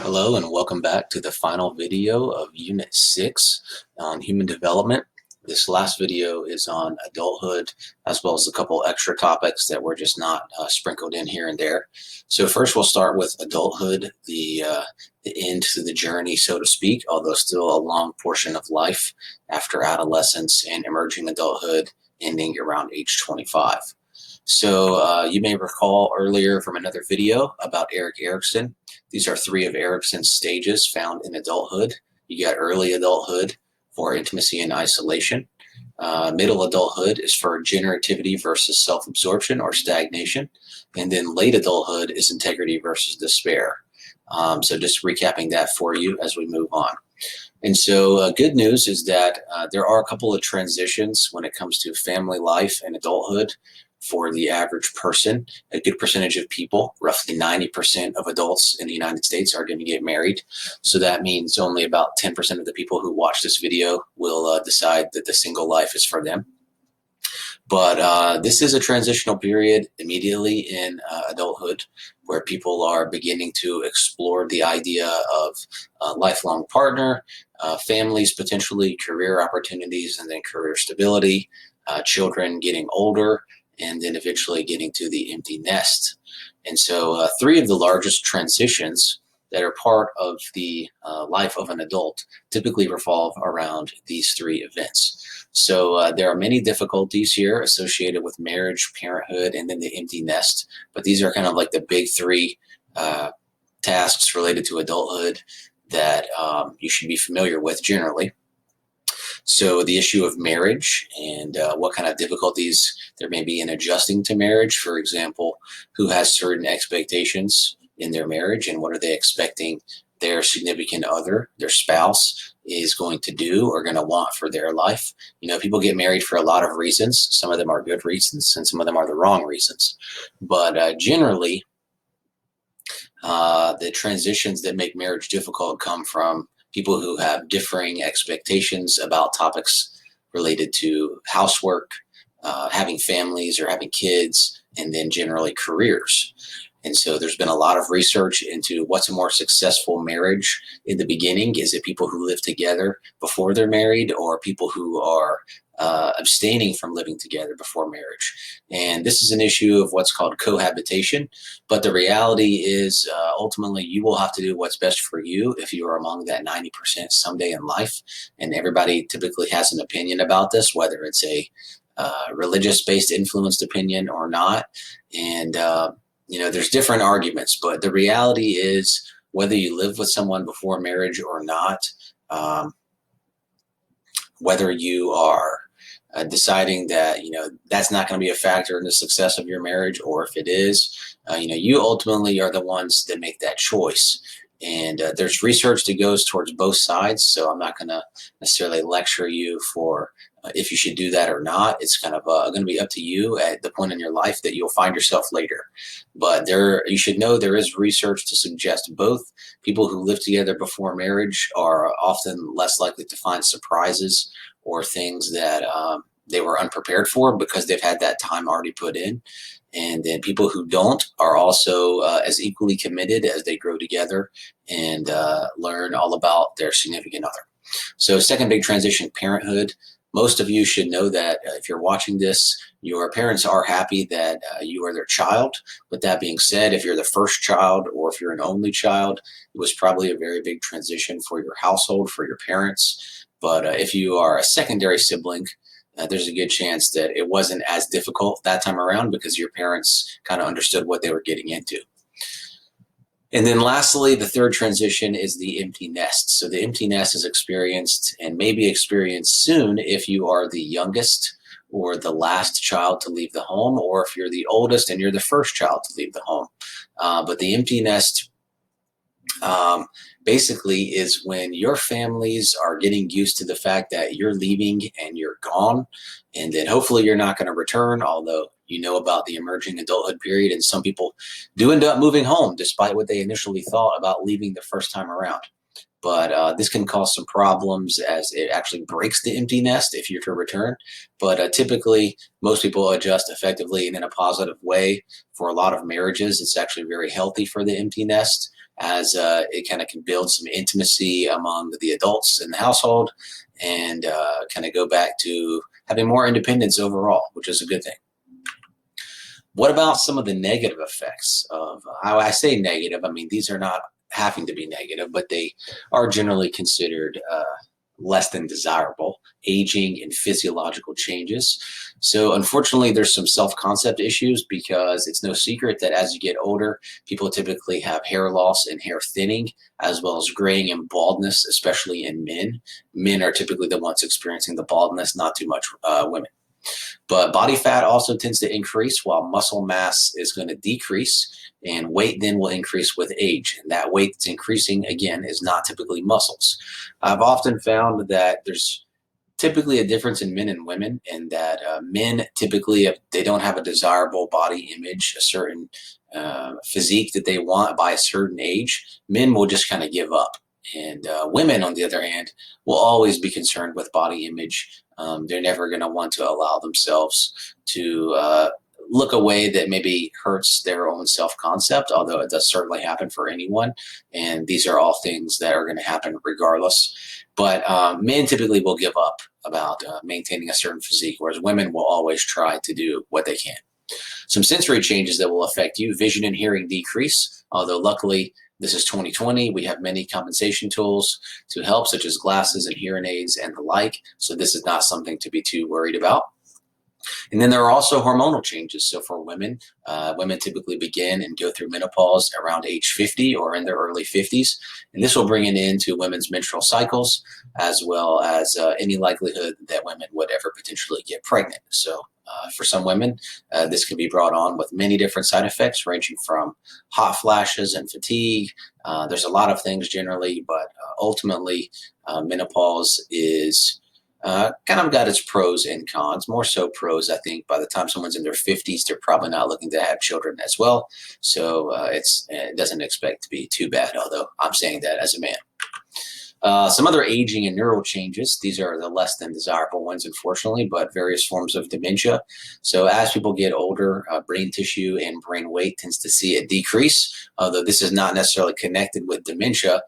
Hello and welcome back to the final video of Unit 6 on human development. This last video is on adulthood, as well as a couple extra topics that were just not sprinkled in here and there. So first we'll start with adulthood, the end to the journey, so to speak, although still a long portion of life after adolescence and emerging adulthood ending around age 25. So you may recall earlier from another video about Erik Erikson. These are 3 of Eriksons stages found in adulthood. You got early adulthood for intimacy and isolation. Middle adulthood is for generativity versus self-absorption or stagnation. And then late adulthood is integrity versus despair. So just recapping that for you as we move on. And so good news is that there are a couple of transitions when it comes to family life and adulthood. For the average person, a good percentage of people, roughly 90% of adults in the United States are going to get married. So that means only about 10% of the people who watch this video will decide that the single life is for them. But this is a transitional period immediately in adulthood where people are beginning to explore the idea of a lifelong partner, families, potentially career opportunities, and then career stability, children getting older, and then eventually getting to the empty nest. And so 3 of the largest transitions that are part of the life of an adult typically revolve around these 3 events. So there are many difficulties here associated with marriage, parenthood, and then the empty nest. But these are kind of like the big 3 tasks related to adulthood that you should be familiar with generally. So the issue of marriage and what kind of difficulties there may be in adjusting to marriage. For example, who has certain expectations in their marriage and what are they expecting their significant other, their spouse, is going to do or going to want for their life. You know, people get married for a lot of reasons. Some of them are good reasons and some of them are the wrong reasons. But generally, the transitions that make marriage difficult come from people who have differing expectations about topics related to housework, having families or having kids, and then generally careers. And so there's been a lot of research into what's a more successful marriage in the beginning. Is it people who live together before they're married or people who are abstaining from living together before marriage? And this is an issue of what's called cohabitation. But the reality is ultimately you will have to do what's best for you if you are among that 90% someday in life. And everybody typically has an opinion about this, whether it's a religious-based influenced opinion or not. And you know, there's different arguments, but the reality is whether you live with someone before marriage or not, whether you are deciding that, you know, that's not going to be a factor in the success of your marriage, or if it is, you know, you ultimately are the ones that make that choice. And there's research that goes towards both sides, so I'm not going to necessarily lecture you for if you should do that or not. It's kind of going to be up to you at the point in your life that you'll find yourself later. But you should know there is research to suggest both people who live together before marriage are often less likely to find surprises or things that they were unprepared for because they've had that time already put in. And then people who don't are also as equally committed as they grow together and learn all about their significant other. So second big transition, parenthood. Most of you should know that if you're watching this, your parents are happy that you are their child. But that being said, if you're the first child or if you're an only child, it was probably a very big transition for your household, for your parents. But if you are a secondary sibling, there's a good chance that it wasn't as difficult that time around because your parents kind of understood what they were getting into. And then lastly, the third transition is the empty nest. So the empty nest is experienced and may be experienced soon if you are the youngest or the last child to leave the home, or if you're the oldest and you're the first child to leave the home. But the empty nest basically is when your families are getting used to the fact that you're leaving and you're gone, and then hopefully you're not going to return, although you know about the emerging adulthood period, and some people do end up moving home despite what they initially thought about leaving the first time around. But this can cause some problems as it actually breaks the empty nest if you're to return. But typically, most people adjust effectively and in a positive way. For a lot of marriages, it's actually very healthy for the empty nest. as it kind of can build some intimacy among the adults in the household and kind of go back to having more independence overall, which is a good thing. What about some of the negative effects of how I say negative? I mean, these are not having to be negative, but they are generally considered less than desirable, aging and physiological changes. So unfortunately, there's some self-concept issues because it's no secret that as you get older, people typically have hair loss and hair thinning, as well as graying and baldness, especially in men. Men are typically the ones experiencing the baldness, not too much women. But body fat also tends to increase while muscle mass is going to decrease, and weight then will increase with age. And that weight that's increasing, again, is not typically muscles. I've often found that there's typically a difference in men and women, and that men typically, if they don't have a desirable body image, a certain physique that they want by a certain age, men will just kind of give up. And women, on the other hand, will always be concerned with body image. They're never going to want to allow themselves to look a way that maybe hurts their own self-concept, although it does certainly happen for anyone. And these are all things that are going to happen regardless. But men typically will give up about maintaining a certain physique, whereas women will always try to do what they can. Some sensory changes that will affect you: vision and hearing decrease, although luckily this is 2020. We have many compensation tools to help, such as glasses and hearing aids and the like. So this is not something to be too worried about. And then there are also hormonal changes. So for women, women typically begin and go through menopause around age 50 or in their early 50s. And this will bring an end to women's menstrual cycles, as well as any likelihood that women would ever potentially get pregnant. So for some women, this can be brought on with many different side effects, ranging from hot flashes and fatigue. There's a lot of things generally, but ultimately menopause is kind of got its pros and cons, more so pros. I think by the time someone's in their 50s, they're probably not looking to have children as well. So it doesn't expect to be too bad, although I'm saying that as a man. Some other aging and neural changes. These are the less than desirable ones, unfortunately, but various forms of dementia. So as people get older, brain tissue and brain weight tends to see a decrease, although this is not necessarily connected with dementia.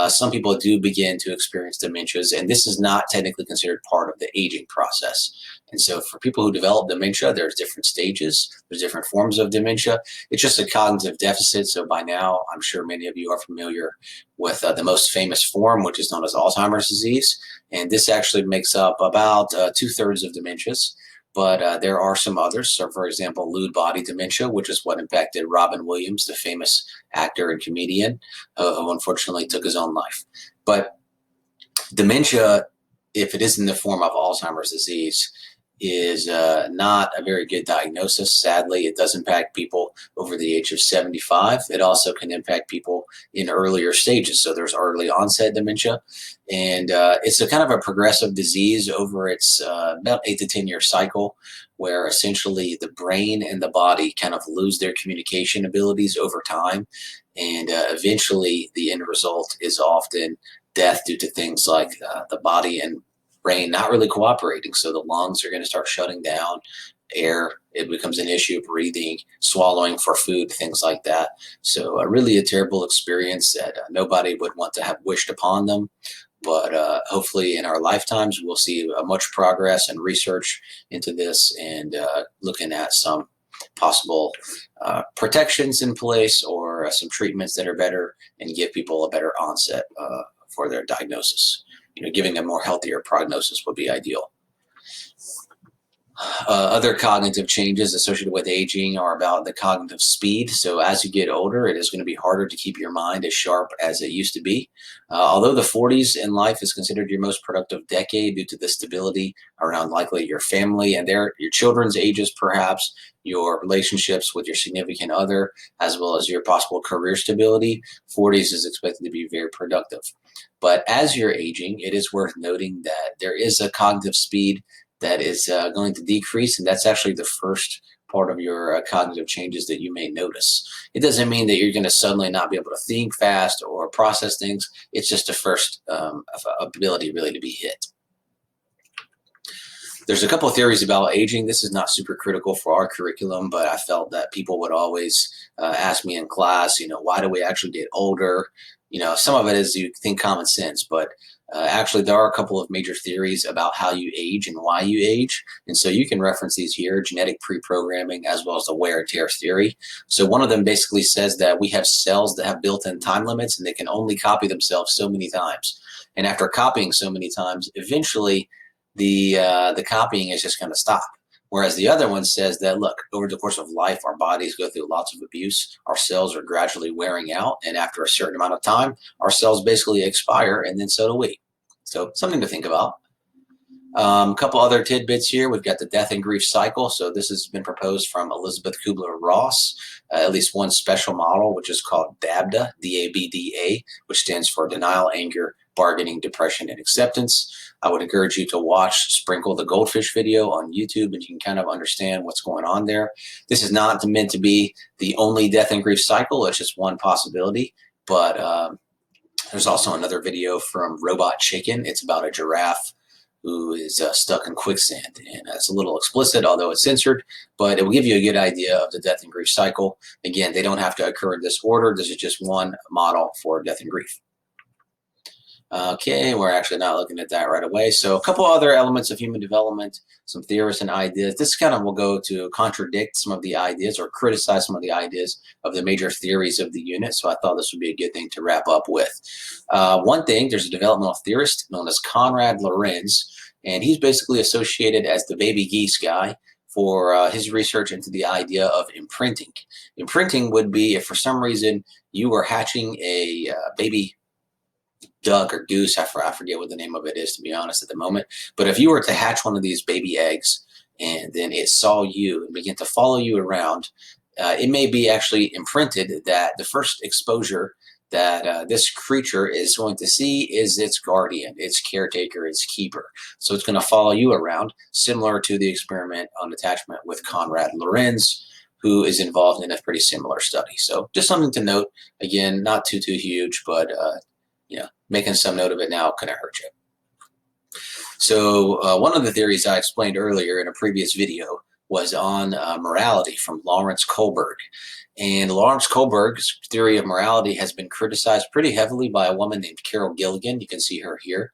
Some people do begin to experience dementias, and this is not technically considered part of the aging process. And so for people who develop dementia, there's different stages, there's different forms of dementia. It's just a cognitive deficit. So by now, I'm sure many of you are familiar with the most famous form, which is known as Alzheimer's disease. And this actually makes up about 2/3 of dementias. But there are some others. So for example, Lewy body dementia, which is what impacted Robin Williams, the famous actor and comedian, who unfortunately took his own life. But dementia, if it is in the form of Alzheimer's disease, is not a very good diagnosis. Sadly, it does impact people over the age of 75. It also can impact people in earlier stages. So there's early onset dementia, and it's a kind of a progressive disease over its about 8 to 10 year cycle, where essentially the brain and the body kind of lose their communication abilities over time. And eventually the end result is often death due to things like the body and brain not really cooperating. So the lungs are going to start shutting down, air, it becomes an issue, breathing, swallowing for food, things like that. So really a terrible experience that nobody would want to have wished upon them. But hopefully in our lifetimes, we'll see much progress and research into this, and looking at some possible protections in place, or some treatments that are better and give people a better onset for their diagnosis. Giving a more healthier prognosis would be ideal. Other cognitive changes associated with aging are about the cognitive speed. So as you get older, it is going to be harder to keep your mind as sharp as it used to be. Although the 40s in life is considered your most productive decade due to the stability around likely your family and your children's ages, perhaps, your relationships with your significant other, as well as your possible career stability, 40s is expected to be very productive. But as you're aging, it is worth noting that there is a cognitive speed that is going to decrease, and that's actually the first part of your cognitive changes that you may notice. It doesn't mean that you're going to suddenly not be able to think fast or process things. It's just the first ability really to be hit. There's a couple of theories about aging. This is not super critical for our curriculum, but I felt that people would always ask me in class, why do we actually get older? Some of it is you think common sense, but actually there are a couple of major theories about how you age and why you age. And so you can reference these here: genetic pre-programming as well as the wear and tear theory. So one of them basically says that we have cells that have built-in time limits and they can only copy themselves so many times. And after copying so many times, eventually the copying is just going to stop. Whereas the other one says that, look, over the course of life, our bodies go through lots of abuse. Our cells are gradually wearing out. And after a certain amount of time, our cells basically expire, and then so do we. So something to think about. A couple other tidbits here. We've got the death and grief cycle. So this has been proposed from Elizabeth Kubler-Ross, at least one special model, which is called DABDA, D-A-B-D-A, which stands for denial, anger, bargaining, depression, and acceptance. I would encourage you to watch Sprinkle the Goldfish video on YouTube, and you can kind of understand what's going on there. This is not meant to be the only death and grief cycle. It's just one possibility. But there's also another video from Robot Chicken. It's about a giraffe who is stuck in quicksand. And it's a little explicit, although it's censored, but it will give you a good idea of the death and grief cycle. Again, they don't have to occur in this order. This is just one model for death and grief. Okay, we're actually not looking at that right away. So a couple other elements of human development, some theories and ideas. This kind of will go to contradict some of the ideas or criticize some of the ideas of the major theories of the unit. So I thought this would be a good thing to wrap up with. One thing, there's a developmental theorist known as Konrad Lorenz, and he's basically associated as the baby geese guy for his research into the idea of imprinting. Imprinting would be if for some reason you were hatching a baby duck or goose, I forget what the name of it is, to be honest, at the moment. But if you were to hatch one of these baby eggs and then it saw you and began to follow you around, it may be actually imprinted that the first exposure that this creature is going to see is its guardian, its caretaker, its keeper. So it's going to follow you around, similar to the experiment on attachment with Konrad Lorenz, who is involved in a pretty similar study. So just something to note. Again, not too huge, but making some note of it now couldn't hurt you. So one of the theories I explained earlier in a previous video was on morality from Lawrence Kohlberg. And Lawrence Kohlberg's theory of morality has been criticized pretty heavily by a woman named Carol Gilligan. You can see her here.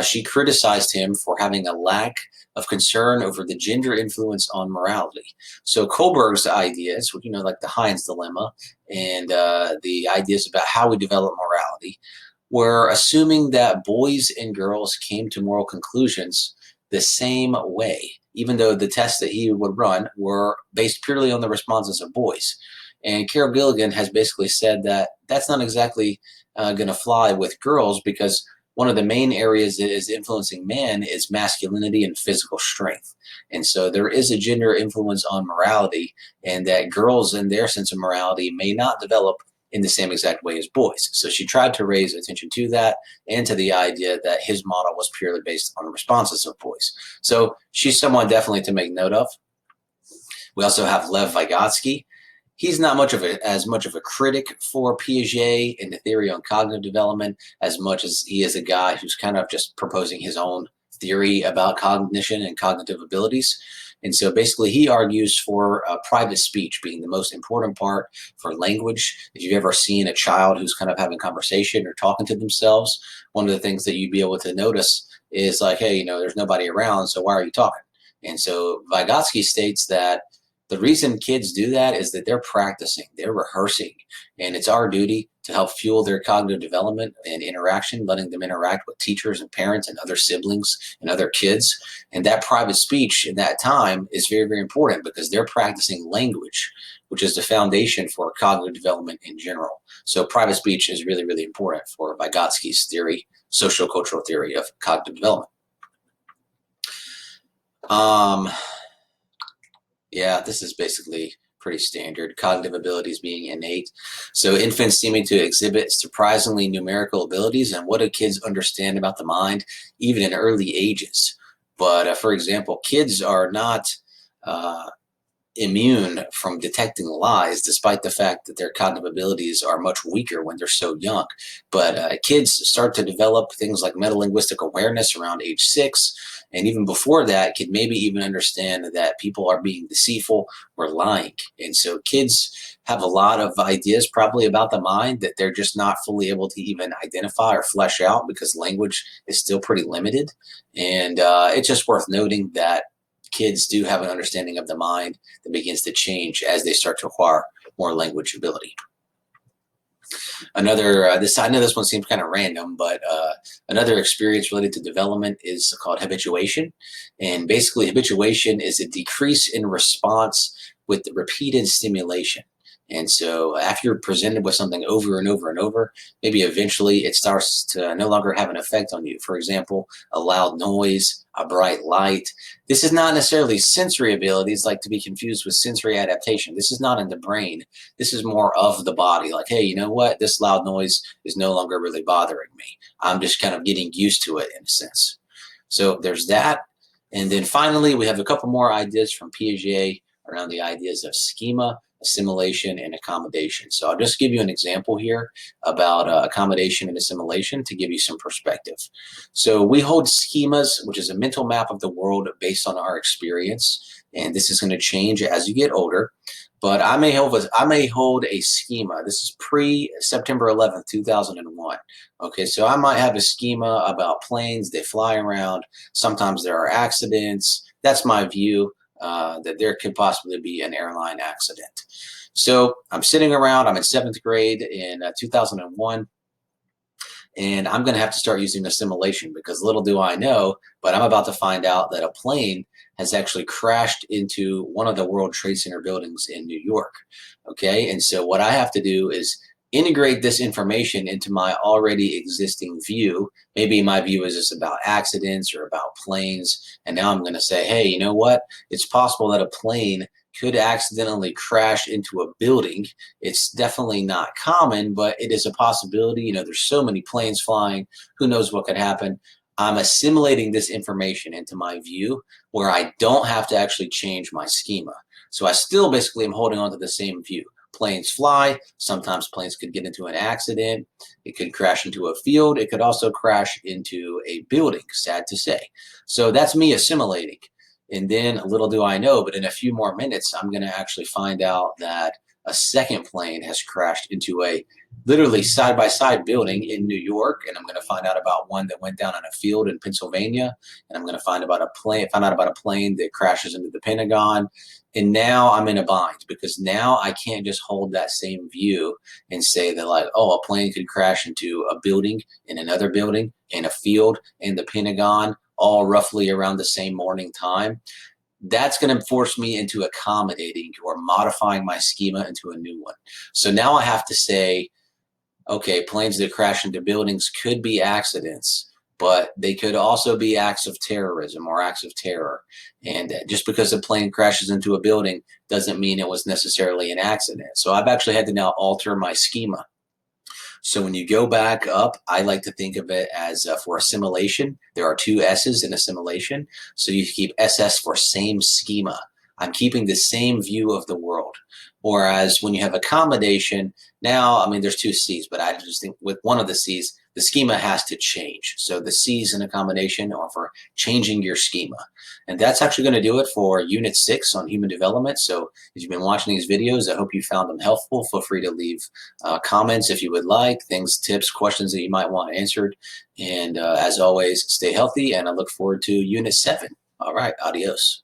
She criticized him for having a lack of concern over the gender influence on morality. So Kohlberg's ideas, like the Heinz dilemma and the ideas about how we develop morality, were assuming that boys and girls came to moral conclusions the same way, even though the tests that he would run were based purely on the responses of boys. And Carol Gilligan has basically said that that's not exactly going to fly with girls, because one of the main areas that is influencing man is masculinity and physical strength. And so there is a gender influence on morality, and that girls in their sense of morality may not develop in the same exact way as boys. So she tried to raise attention to that and to the idea that his model was purely based on responses of boys. So she's someone definitely to make note of. We also have Lev Vygotsky. He's not as much of a critic for Piaget and the theory on cognitive development as much as he is a guy who's kind of just proposing his own theory about cognition and cognitive abilities. And so basically he argues for private speech being the most important part for language. If you've ever seen a child who's kind of having conversation or talking to themselves, one of the things that you'd be able to notice is like, hey, there's nobody around, so why are you talking? And so Vygotsky states that the reason kids do that is that they're practicing, they're rehearsing, and it's our duty to help fuel their cognitive development and interaction, letting them interact with teachers and parents and other siblings and other kids. And that private speech in that time is very, very important because they're practicing language, which is the foundation for cognitive development in general. So private speech is really, really important for Vygotsky's theory, social-cultural theory of cognitive development. Yeah, this is basically pretty standard. Cognitive abilities being innate. So infants seeming to exhibit surprisingly numerical abilities, and what do kids understand about the mind, even in early ages? But for example, kids are not immune from detecting lies, despite the fact that their cognitive abilities are much weaker when they're so young. But kids start to develop things like metalinguistic awareness around age 6. And even before that, could maybe even understand that people are being deceitful or lying. And so kids have a lot of ideas probably about the mind that they're just not fully able to even identify or flesh out because language is still pretty limited. And it's just worth noting that kids do have an understanding of the mind that begins to change as they start to acquire more language ability. Another, I know this one seems kind of random, but another experience related to development is called habituation. And basically, habituation is a decrease in response with the repeated stimulation. And so after you're presented with something over and over and over, maybe eventually it starts to no longer have an effect on you. For example, a loud noise, a bright light. This is not necessarily sensory abilities, like to be confused with sensory adaptation. This is not in the brain. This is more of the body. Like, hey, you know what? This loud noise is no longer really bothering me. I'm just kind of getting used to it in a sense. So there's that. And then finally, we have a couple more ideas from Piaget around the ideas of schema, assimilation, and accommodation. So I'll just give you an example here about accommodation and assimilation to give you some perspective. So we hold schemas, which is a mental map of the world based on our experience, and this is going to change as you get older. But I may hold a schema. This is pre-September 11th, 2001. Okay, so I might have a schema about planes. They fly around. Sometimes there are accidents. That's my view. That there could possibly be an airline accident. So I'm sitting around, I'm in 7th grade in 2001, and I'm going to have to start using assimilation because little do I know, but I'm about to find out that a plane has actually crashed into one of the World Trade Center buildings in New York. Okay, and so what I have to do is integrate this information into my already existing view. Maybe my view is just about accidents or about planes. And now I'm going to say, hey, you know what? It's possible that a plane could accidentally crash into a building. It's definitely not common, but it is a possibility. You know, there's so many planes flying. Who knows what could happen? I'm assimilating this information into my view where I don't have to actually change my schema. So I still basically am holding on to the same view. Planes fly. Sometimes planes could get into an accident. It could crash into a field. It could also crash into a building, sad to say. So that's me assimilating. And then little do I know, but in a few more minutes, I'm going to actually find out that a second plane has crashed into a literally side-by-side building in New York. And I'm going to find out about one that went down on a field in Pennsylvania. And I'm going to find out about a plane that crashes into the Pentagon. And now I'm in a bind because now I can't just hold that same view and say that like, oh, a plane could crash into a building, in another building, in a field, in the Pentagon, all roughly around the same morning time. That's going to force me into accommodating or modifying my schema into a new one. So now I have to say, okay, planes that crash into buildings could be accidents, but they could also be acts of terrorism or acts of terror. And just because a plane crashes into a building doesn't mean it was necessarily an accident. So I've actually had to now alter my schema. So when you go back up, I like to think of it as for assimilation, there are two S's in assimilation. So you keep SS for same schema. I'm keeping the same view of the world. Whereas when you have accommodation, now, I mean, there's two C's, but I just think with one of the C's, the schema has to change. So the C's in accommodation are for changing your schema. And that's actually going to do it for Unit 6 on human development. So if you've been watching these videos, I hope you found them helpful. Feel free to leave comments if you would like, things, tips, questions that you might want answered. And as always, stay healthy, and I look forward to Unit 7. All right, adios.